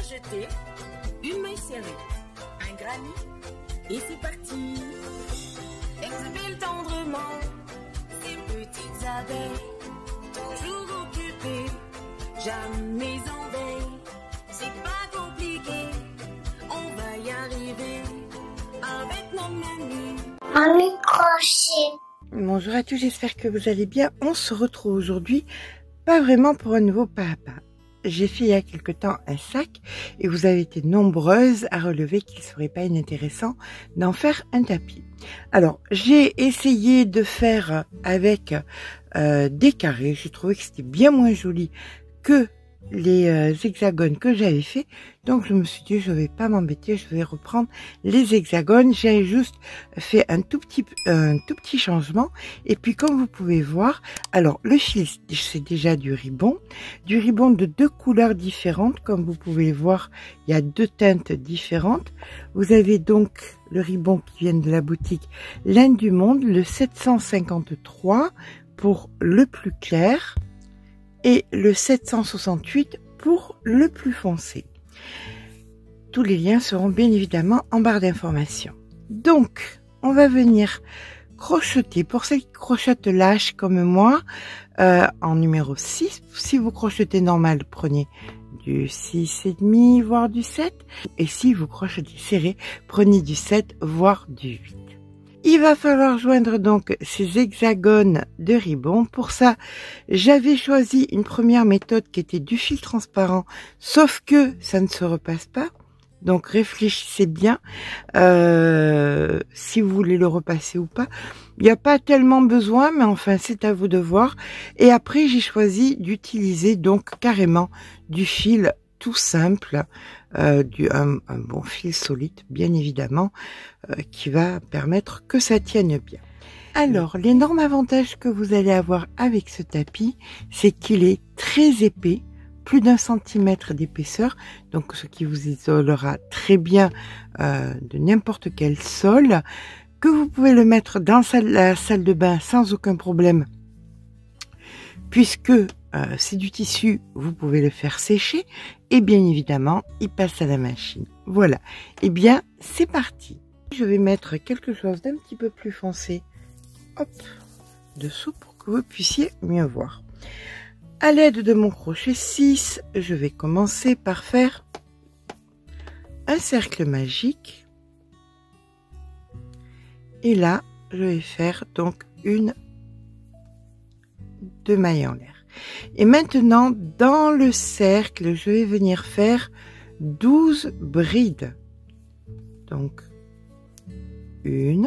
jeter, une maille serrée, un granit, et c'est parti. Exhibile tendrement ces petites abeilles, toujours occupées, jamais en veille. C'est pas compliqué, on va y arriver avec nos menus. Ami crochet. Bonjour à tous, j'espère que vous allez bien. On se retrouve aujourd'hui, pas vraiment pour un nouveau pas à pas. J'ai fait il y a quelque temps un sac et vous avez été nombreuses à relever qu'il serait pas inintéressant d'en faire un tapis. Alors, j'ai essayé de faire avec des carrés. J'ai trouvé que c'était bien moins joli que les hexagones que j'avais fait. Donc, je me suis dit, je vais pas m'embêter, je vais reprendre les hexagones. J'ai juste fait un tout petit changement. Et puis, comme vous pouvez voir, alors, le fil, c'est déjà du ribon de deux couleurs différentes. Comme vous pouvez le voir, il y a deux teintes différentes. Vous avez donc le ribon qui vient de la boutique Laine du Monde, le 753 pour le plus clair et le 768 pour le plus foncé. Tous les liens seront bien évidemment en barre d'informations. Donc, on va venir crocheter. Pour celles qui crochetent lâche comme moi, en numéro 6, si vous crochetez normal, prenez du 6,5 voire du 7. Et si vous crochetez serré, prenez du 7 voire du 8. Il va falloir joindre donc ces hexagones de ribon. Pour ça, j'avais choisi une première méthode qui était du fil transparent, sauf que ça ne se repasse pas. Donc réfléchissez bien si vous voulez le repasser ou pas. Il n'y a pas tellement besoin, mais enfin c'est à vous de voir. Et après j'ai choisi d'utiliser donc carrément du fil tout simple, un bon fil solide bien évidemment, qui va permettre que ça tienne bien. Alors l'énorme avantage que vous allez avoir avec ce tapis, c'est qu'il est très épais, plus d'1 centimètre d'épaisseur, donc ce qui vous isolera très bien de n'importe quel sol, que vous pouvez le mettre dans la salle de bain sans aucun problème, puisque c'est du tissu, vous pouvez le faire sécher, et bien évidemment, il passe à la machine. Voilà, et bien c'est parti. Je vais mettre quelque chose d'un petit peu plus foncé, hop, dessous pour que vous puissiez mieux voir. À l'aide de mon crochet 6, je vais commencer par faire un cercle magique. Et là, je vais faire donc deux mailles en l'air. Et maintenant, dans le cercle, je vais venir faire 12 brides. Donc, 1,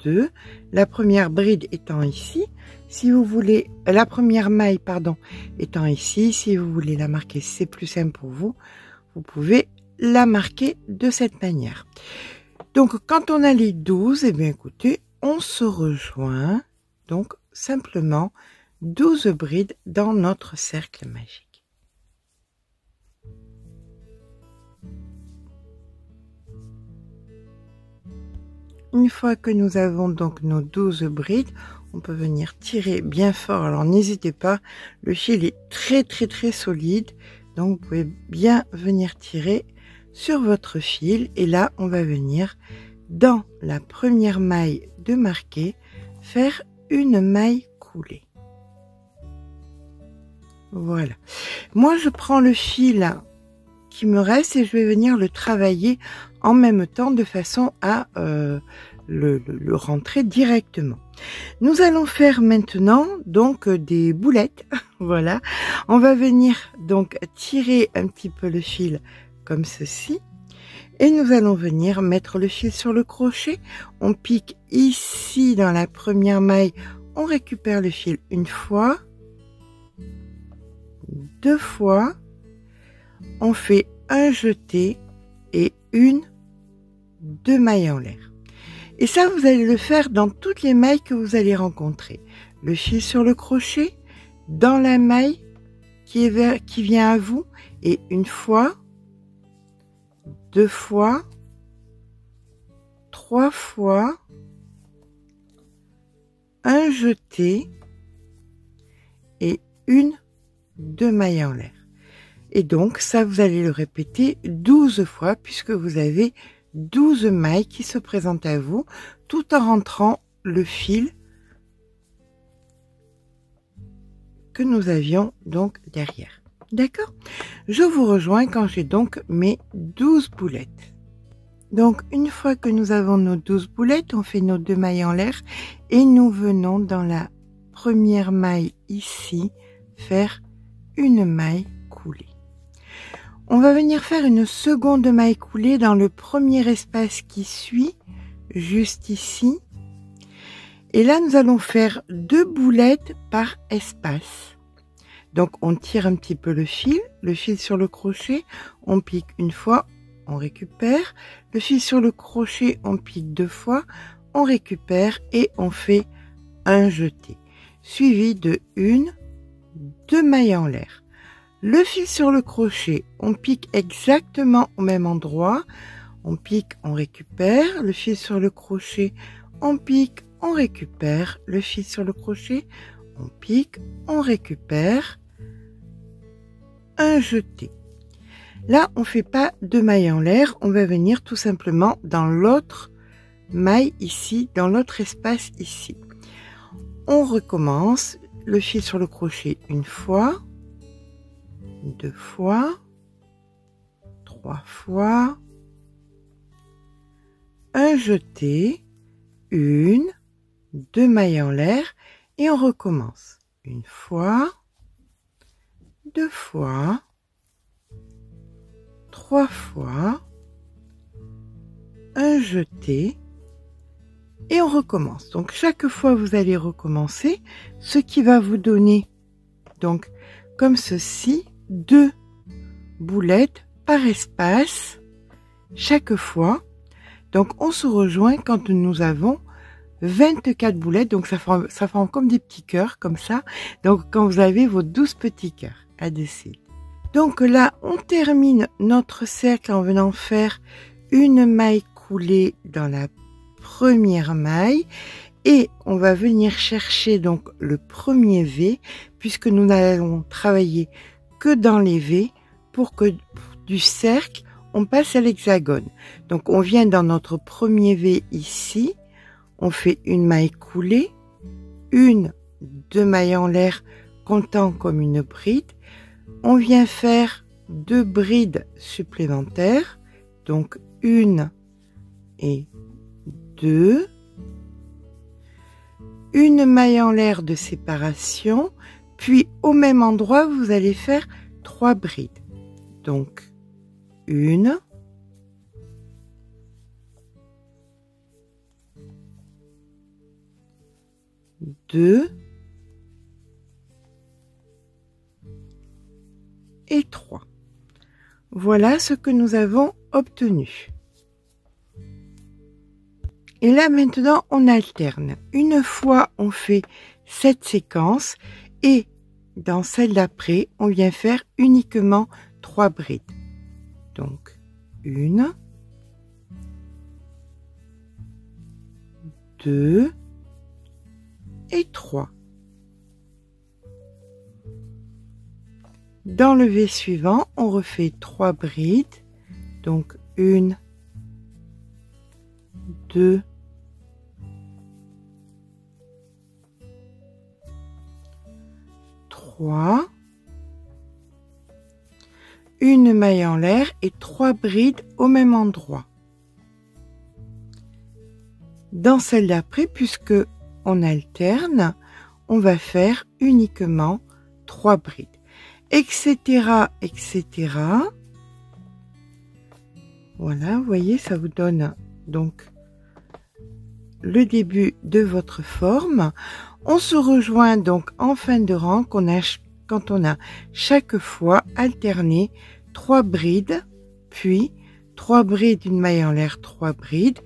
2, la première bride étant ici. Si vous voulez, la première maille, pardon, étant ici, si vous voulez la marquer, c'est plus simple pour vous, vous pouvez la marquer de cette manière. Donc, quand on a les 12, eh bien, écoutez, on se rejoint, donc, simplement 12 brides dans notre cercle magique. Une fois que nous avons donc nos 12 brides, on peut venir tirer bien fort. Alors n'hésitez pas, le fil est très solide, donc vous pouvez bien venir tirer sur votre fil. Et là, on va venir dans la première maille de marquer, faire une maille coulée. Voilà. Moi, je prends le fil qui me reste et je vais venir le travailler en même temps de façon à le rentrer directement. Nous allons faire maintenant donc des boulettes. Voilà, on va venir donc tirer un petit peu le fil comme ceci et nous allons venir mettre le fil sur le crochet. On pique ici dans la première maille, on récupère le fil une fois, deux fois, on fait un jeté et deux mailles en l'air. Et ça, vous allez le faire dans toutes les mailles que vous allez rencontrer. Le fil sur le crochet, dans la maille qui vient à vous, et une fois, deux fois, trois fois, un jeté et une, 2 mailles en l'air. Et donc ça, vous allez le répéter 12 fois puisque vous avez 12 mailles qui se présentent à vous tout en rentrant le fil que nous avions donc derrière. D'accord? Je vous rejoins quand j'ai donc mes 12 boulettes. Donc une fois que nous avons nos 12 boulettes, on fait nos 2 mailles en l'air et nous venons dans la première maille ici faire une maille coulée. On va venir faire une seconde maille coulée dans le premier espace qui suit, juste ici. Et là, nous allons faire 2 boulettes par espace. Donc, on tire un petit peu le fil sur le crochet, on pique une fois, on récupère. Le fil sur le crochet, on pique 2 fois, on récupère et on fait un jeté, suivi de 1, 2 mailles en l'air. Le fil sur le crochet, on pique exactement au même endroit. On pique, on récupère. Le fil sur le crochet, on pique, on récupère. Le fil sur le crochet, on pique, on récupère. Un jeté. Là, on ne fait pas 2 mailles en l'air. On va venir tout simplement dans l'autre maille ici, dans l'autre espace ici. On recommence. Le fil sur le crochet une fois. 2 fois, 3 fois, un jeté, 1, 2 mailles en l'air et on recommence. Une fois, 2 fois, 3 fois, un jeté et on recommence. Donc chaque fois vous allez recommencer, ce qui va vous donner donc comme ceci 2 boulettes par espace chaque fois. Donc on se rejoint quand nous avons 24 boulettes, donc ça forme comme des petits cœurs comme ça. Donc quand vous avez vos 12 petits cœurs à dessus. Donc là on termine notre cercle en venant faire une maille coulée dans la première maille et on va venir chercher donc le premier V puisque nous n'allons travailler que dans les V pour que du cercle on passe à l'hexagone. Donc on vient dans notre premier V ici, on fait une maille coulée, 1, 2 mailles en l'air comptant comme une bride, on vient faire 2 brides supplémentaires, donc 1 et 2, une maille en l'air de séparation, puis au même endroit vous allez faire 3 brides. Donc 1, 2 et 3. Voilà ce que nous avons obtenu. Et là maintenant on alterne. Une fois on fait cette séquence et dans celle d'après on vient faire uniquement 3 brides. Donc 1, 2 et 3. Dans le V suivant, on refait 3 brides. Donc 1, 2, 3, une maille en l'air et 3 brides au même endroit. Dans celle d'après, puisque on alterne, on va faire uniquement 3 brides, etc., etc. Voilà, vous voyez, ça vous donne donc le début de votre forme. On se rejoint donc en fin de rang quand on a chaque fois alterné 3 brides, puis 3 brides, une maille en l'air, 3 brides.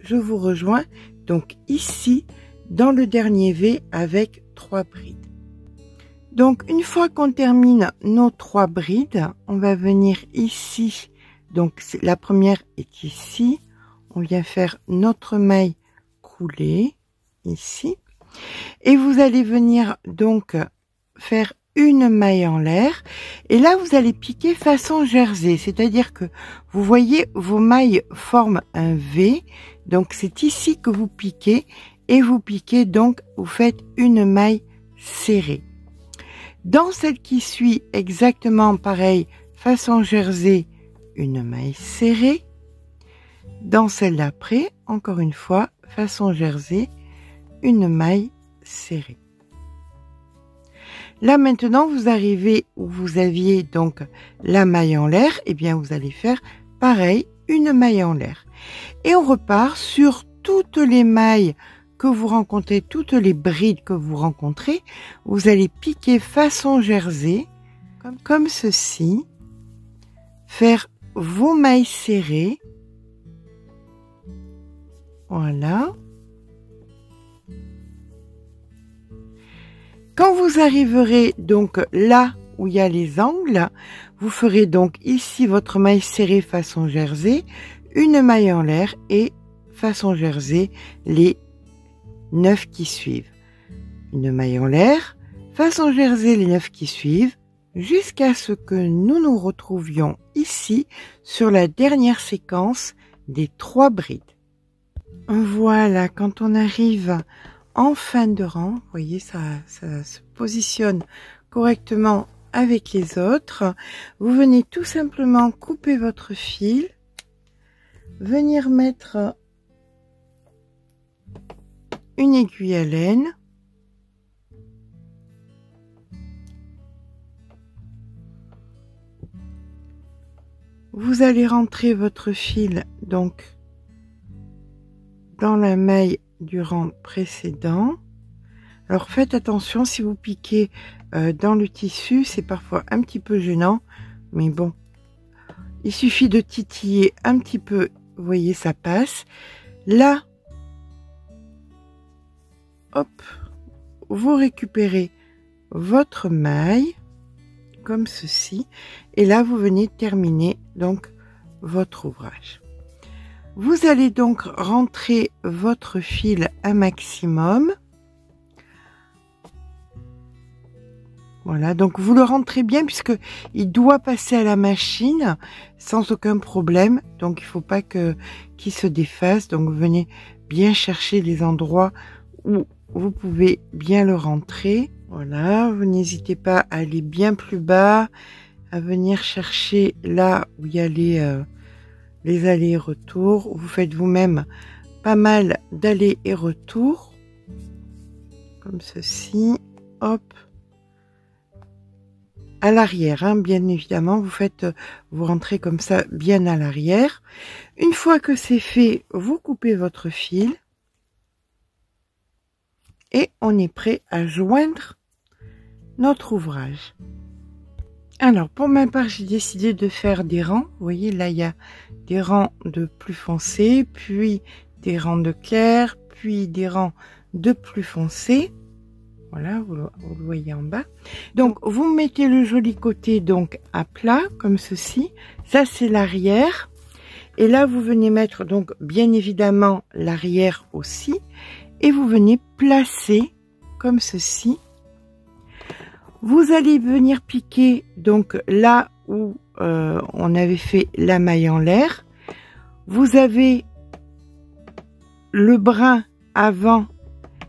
Je vous rejoins donc ici dans le dernier V avec 3 brides. Donc une fois qu'on termine nos 3 brides, on va venir ici. Donc la première est ici. On vient faire notre maille coulée ici. Et vous allez venir donc faire une maille en l'air. Et là, vous allez piquer façon jersey. C'est-à-dire que vous voyez, vos mailles forment un V. Donc, c'est ici que vous piquez. Et vous piquez, donc, vous faites une maille serrée. Dans celle qui suit, exactement pareil, façon jersey, une maille serrée. Dans celle d'après, encore une fois, façon jersey, une maille serrée. Là maintenant, vous arrivez où vous aviez donc la maille en l'air, et bien vous allez faire pareil, une maille en l'air. Et on repart sur toutes les mailles que vous rencontrez, toutes les brides que vous rencontrez, vous allez piquer façon jersey, comme ceci, faire vos mailles serrées, voilà. Quand vous arriverez donc là où il y a les angles, vous ferez donc ici votre maille serrée façon jersey, une maille en l'air et façon jersey les 9 qui suivent. Une maille en l'air, façon jersey les 9 qui suivent, jusqu'à ce que nous nous retrouvions ici sur la dernière séquence des 3 brides. Voilà, quand on arrive en fin de rang, vous voyez, ça se positionne correctement avec les autres. Vous venez tout simplement couper votre fil, venir mettre une aiguille à laine, vous allez rentrer votre fil donc dans la maille du rang précédent. Alors faites attention, si vous piquez dans le tissu, c'est parfois un petit peu gênant, mais bon, il suffit de titiller un petit peu, vous voyez, ça passe. Là, hop, vous récupérez votre maille comme ceci, et là vous venez terminer donc votre ouvrage. Vous allez donc rentrer votre fil un maximum. Voilà, donc vous le rentrez bien puisque il doit passer à la machine sans aucun problème. Donc il ne faut pas qu'il se défasse. Donc vous venez bien chercher les endroits où vous pouvez bien le rentrer. Voilà, vous n'hésitez pas à aller bien plus bas, à venir chercher là où il y a les allers et retours. Vous faites vous-même pas mal d'allers et retours. Comme ceci. Hop. À l'arrière, hein, bien évidemment, vous rentrez comme ça bien à l'arrière. Une fois que c'est fait, vous coupez votre fil. Et on est prêt à joindre notre ouvrage. Alors, pour ma part, j'ai décidé de faire des rangs. Vous voyez, là, il y a des rangs de plus foncé, puis des rangs de clair, puis des rangs de plus foncé. Voilà, vous le voyez en bas. Donc, vous mettez le joli côté donc à plat, comme ceci. Ça, c'est l'arrière. Et là, vous venez mettre donc, bien évidemment, l'arrière aussi. Et vous venez placer, comme ceci. Vous allez venir piquer donc là où on avait fait la maille en l'air. Vous avez le brin avant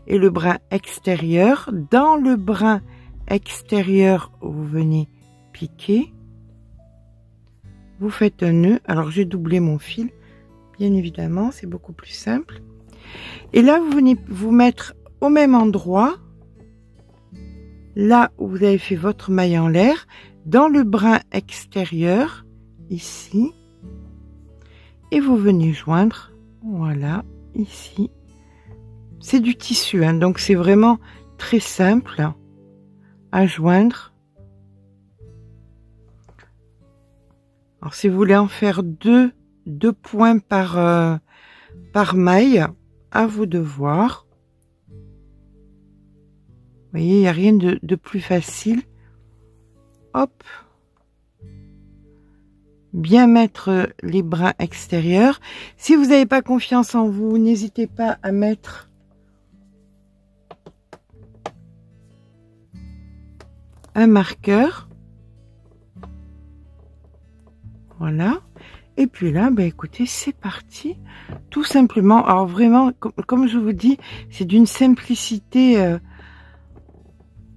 et le brin extérieur. Dans le brin extérieur, vous venez piquer. Vous faites un nœud. Alors j'ai doublé mon fil, bien évidemment, c'est beaucoup plus simple. Et là, vous venez vous mettre au même endroit. Là où vous avez fait votre maille en l'air, dans le brin extérieur, ici, et vous venez joindre, voilà, ici. C'est du tissu, hein, donc c'est vraiment très simple à joindre. Alors si vous voulez en faire deux points par maille, à vous de voir. Vous voyez, il n'y a rien de plus facile. Hop. Bien mettre les brins extérieurs. Si vous n'avez pas confiance en vous, n'hésitez pas à mettre un marqueur. Voilà. Et puis là, ben écoutez, c'est parti. Tout simplement. Alors vraiment, comme je vous dis, c'est d'une simplicité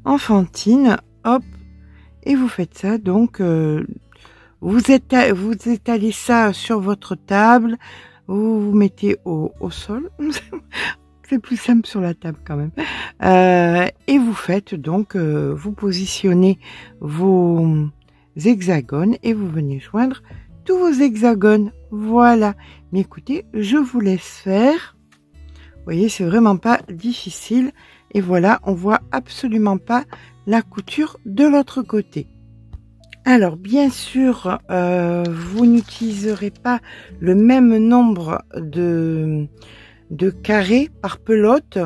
enfantine. Hop. Et vous faites ça. Donc, vous étalez ça sur votre table. Vous mettez au sol. C'est plus simple sur la table quand même. Et vous faites donc, vous positionnez vos hexagones et vous venez joindre tous vos hexagones. Voilà. Mais écoutez, je vous laisse faire. Vous voyez, c'est vraiment pas difficile. Et voilà, on voit absolument pas la couture de l'autre côté. Alors, bien sûr, vous n'utiliserez pas le même nombre de carrés par pelote.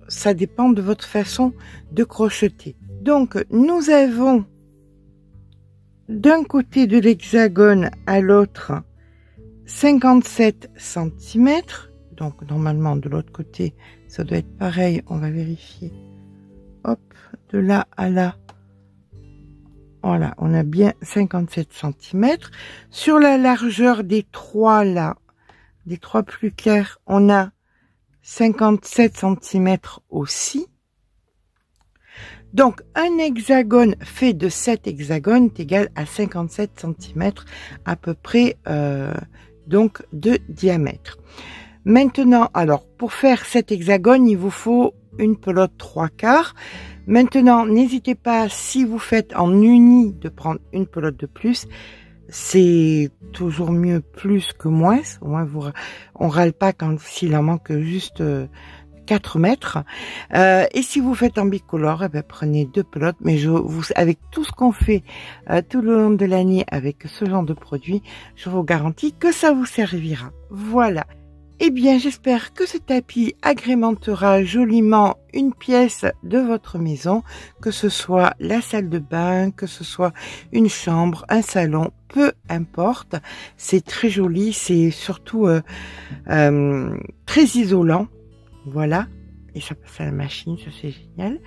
Ça dépend de votre façon de crocheter. Donc, nous avons d'un côté de l'hexagone à l'autre 57 cm. Donc, normalement, de l'autre côté, ça doit être pareil. On va vérifier. Hop, de là à là. Voilà, on a bien 57 cm. Sur la largeur des trois là, des trois plus clairs, on a 57 cm aussi. Donc, un hexagone fait de 7 hexagones est égal à 57 cm à peu près donc de diamètre. Maintenant, alors, pour faire cet hexagone, il vous faut une pelote 3/4. Maintenant, n'hésitez pas, si vous faites en uni, de prendre une pelote de plus. C'est toujours mieux plus que moins. Au moins, on râle pas quand s'il en manque juste 4 mètres. Et si vous faites en bicolore, eh ben, prenez 2 pelotes. Mais avec tout ce qu'on fait tout le long de l'année avec ce genre de produit, je vous garantis que ça vous servira. Voilà. Eh bien, j'espère que ce tapis agrémentera joliment une pièce de votre maison, que ce soit la salle de bain, que ce soit une chambre, un salon, peu importe. C'est très joli, c'est surtout très isolant. Voilà. Et ça passe à la machine, ça c'est génial.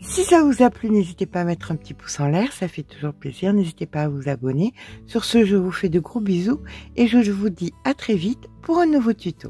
Si ça vous a plu, n'hésitez pas à mettre un petit pouce en l'air, ça fait toujours plaisir. N'hésitez pas à vous abonner. Sur ce, je vous fais de gros bisous et je vous dis à très vite pour un nouveau tuto.